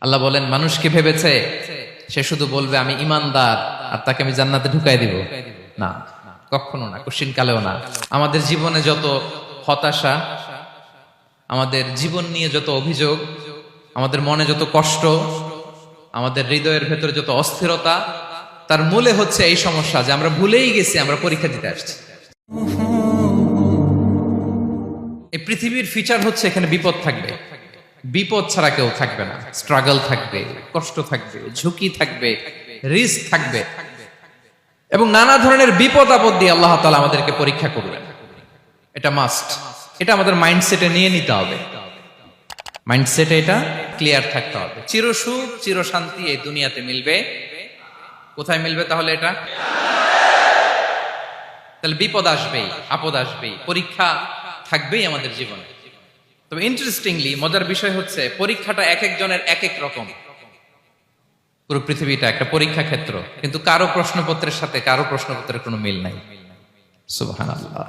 আল্লাহ বলেন মানুষকে ভেবেছে সে শুধু বলবে আমি ইমানদার আর তাকে আমি জান্নাতে ঢুকাই দিব। না, কখনো না, কোশ্চিন কালেও না। আমাদের জীবনে যত হতাশা, আমাদের জীবন নিয়ে যত অভিযোগ, আমাদের মনে যত কষ্ট, আমাদের হৃদয়ের ভেতরে যত অস্থিরতা, তার মূলে হচ্ছে এই সমস্যা যে আমরা ভুলেই গেছি আমরা পরীক্ষা দিতে আসছি। এই পৃথিবীর ফিচার হচ্ছে এখানে বিপদ থাকবে, বিপদ ছাড়া কেউ থাকবে না। স্ট্রাগল থাকবে, কষ্ট থাকবে, ঝুঁকি থাকবে, রিস্ক থাকবে, এবং নানা ধরনের বিপদ আপদ দিয়ে আল্লাহ তাআলা আমাদেরকে পরীক্ষা করবেন। এটা মাস্ট, এটা আমাদের মাইন্ডসেটে নিয়ে নিতে হবে। মাইন্ডসেটে এটা ক্লিয়ার থাকতে হবে। চিরসুখ চিরশান্তি এই দুনিয়াতে মিলবে, কোথায় মিলবে তাহলে? এটা তাহলে বিপদ আসবেই, আপদ আসবেই, পরীক্ষা থাকবেই আমাদের জীবনে। তবে ইন্টারেস্টিংলি মজার বিষয় হচ্ছে পরীক্ষাটা এক একজনের এক এক রকম। পুরো পৃথিবীটা একটা পরীক্ষা ক্ষেত্র, কিন্তু কারো প্রশ্নপত্রের সাথে কারো প্রশ্নপত্রের কোনো মিল নাই। সুবহানাল্লাহ।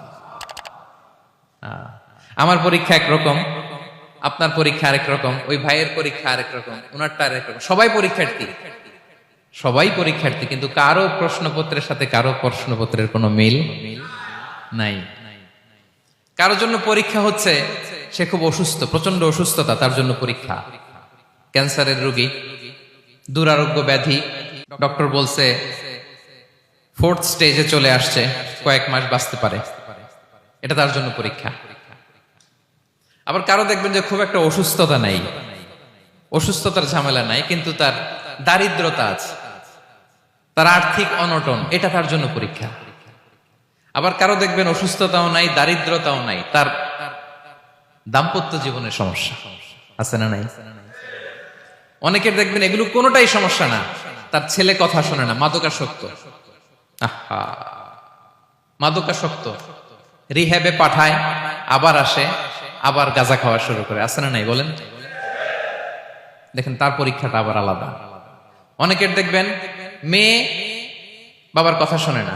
আমার পরীক্ষা একরকম, আপনার পরীক্ষা আরেক রকম, ওই ভাইয়ের পরীক্ষা আরেক রকম, ওনারটা আরেক রকম। সবাই পরীক্ষার্থী, সবাই পরীক্ষার্থী, কিন্তু কারো প্রশ্নপত্রের সাথে কারো প্রশ্নপত্রের কোনো মিল নাই। কারোর জন্য পরীক্ষা হচ্ছে সে খুব অসুস্থ, প্রচন্ড অসুস্থতা, তার জন্য পরীক্ষা। ক্যান্সারের রোগী, দুরারোগ্য ব্যাধি, ডক্টর বলছে 4th স্টেজে চলে আসছে, কয়েক মাস বাঁচতে পারে, এটা তার জন্য পরীক্ষা। আবার কারো দেখবেন যে খুব একটা অসুস্থতা নাই, অসুস্থতার ঝামেলা নাই, কিন্তু তার দারিদ্রতা আছে, তার আর্থিক অনটন, এটা তার জন্য পরীক্ষা। আবার কারো দেখবেন অসুস্থতাও নাই, দারিদ্রতাও নাই, তার দাম্পত্য জীবনের সমস্যা আছে না নাই? অনেকের দেখবেন এগুলো কোনোটাই সমস্যা না, তার ছেলে কথা শোনে না, মাদকাসক্ত। আহা, মাদকাসক্ত, রিহ্যাবে পাঠায়, আবার আসে, আবার গাঁজা খাওয়া শুরু করে, আছে না নাই বলেন? দেখেন তার পরীক্ষাটা আবার আলাদা। অনেকের দেখবেন মেয়ে বাবার কথা শোনে না।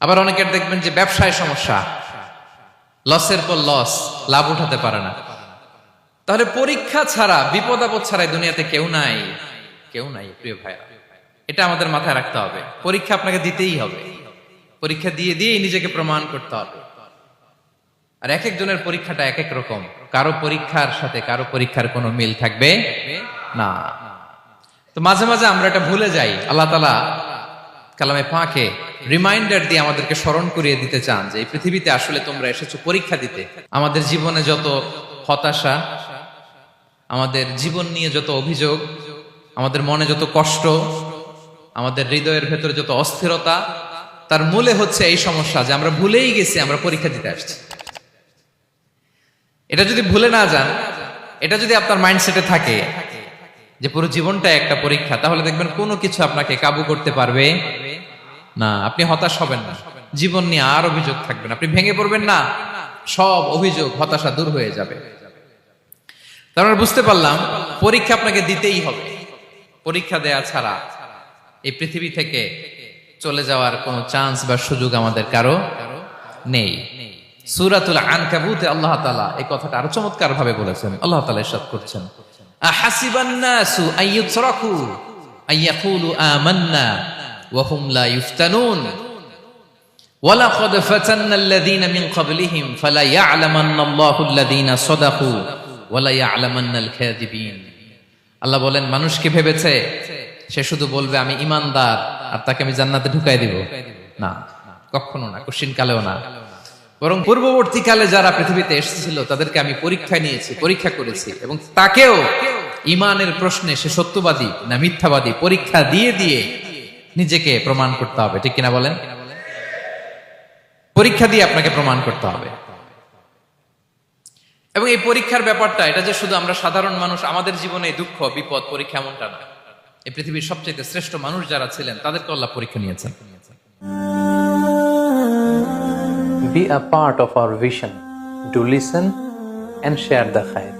আবার অনেকের দেখবেন যে ব্যবসায় সমস্যা, লসের পর লস, লাভ উঠাতে পারে না। তাহলে পরীক্ষা ছাড়া, বিপদ আপদ ছাড়া দুনিয়াতে কেউ নাই, কেউ নাই প্রিয় ভাইরা। এটা আমাদের মাথায় রাখতে হবে। পরীক্ষা আপনাকে দিতেই হবে, পরীক্ষা দিয়ে দিয়েই নিজেকে প্রমাণ করতে হবে। আর এক একজনের পরীক্ষাটা এক এক রকম, কারো পরীক্ষার সাথে কারো পরীক্ষার কোনো মিল থাকবে না। তো মাঝে মাঝে আমরা এটা ভুলে যাই। আল্লাহ তাআলা কালামে পাকে রিমাইন্ডার দিয়ে আমাদেরকে স্মরণ করিয়ে দিতে চান যে এই পৃথিবীতে আসলে তোমরা এসেছো পরীক্ষা দিতে। আমাদের জীবনে যত হতাশা, আমাদের জীবন নিয়ে যত অভিযোগ, আমাদের মনে যত কষ্ট, আমাদের হৃদয়ের ভেতরে যত অস্থিরতা, তার মূলে হচ্ছে এই সমস্যা যে আমরা ভুলেই গেছি আমরা পরীক্ষা দিতে আসছি। এটা যদি ভুলে না যান, এটা যদি আপনার মাইন্ডসেটে থাকে যে পুরো জীবনটা একটা পরীক্ষা, তাহলে দেখবেন কোনো কিছু আপনাকে কাবু করতে পারবে না। আপনি হতাশ হবেন না, জীবন নিয়ে আর অভিযোগ থাকবে না, আপনি ভেঙে পড়বেন না, সব অভিযোগ হতাশা দূর হয়ে যাবে। তারপর বুঝতে পারলাম পরীক্ষা আপনাকে দিতেই হবে। পরীক্ষা দেয়া ছাড়া এই পৃথিবী থেকে চলে যাওয়ার কোনো চান্স বা সুযোগ আমাদের কারো নেই। সূরাতুল আনকাবুতে আল্লাহ তাআলা এই কথাটা আরো চমৎকার ভাবে বলেছেন। আল্লাহ তাআলা ইরশাদ করছেন, আহাসিবান নাসু আইয়ুতরাকু আইয়াকুলু আমান্না ওয়া হুম লা ইফতানুন ওয়ালাকাদ ফাতান্নাল্লাযীনা মিন ক্বাবলিহিম ফালা ইয়া'লামান্নাল্লাহু আল্লাযীনা সাদাকু ওয়া লা ইয়া'লামান্নাল কাযিবিন। আল্লাহ বলেন মানুষকে ভেবেছে সে শুধু বলবে আমি ইমানদার আর তাকে আমি জান্নাতে ঢুকাই দিব। না, কখনো না, কোশ্চিন কালেও না। বরং পূর্ববর্তীকালে যারা পৃথিবীতে এসেছিল তাদেরকে আমি পরীক্ষা নিয়েছি, পরীক্ষা করেছি, এবং তাকেও ইমানের প্রশ্নে সে সত্যবাদী না মিথ্যাবাদী পরীক্ষা দিয়ে দিয়ে নিজেকে প্রমাণ করতে হবে। ঠিক কিনা বলেন? পরীক্ষা দিয়ে আপনাকে প্রমাণ করতে হবে। এবং এই পরীক্ষার ব্যাপারটা, এটা যে শুধু আমরা সাধারণ মানুষ আমাদের জীবনে দুঃখ বিপদ পরীক্ষা এমনটা না। এই পৃথিবীর সবচেয়ে শ্রেষ্ঠ মানুষ যারা ছিলেন তাদেরকে আল্লাহ পরীক্ষা নিয়েছেন। Be a part of our vision. Do listen and share the khair.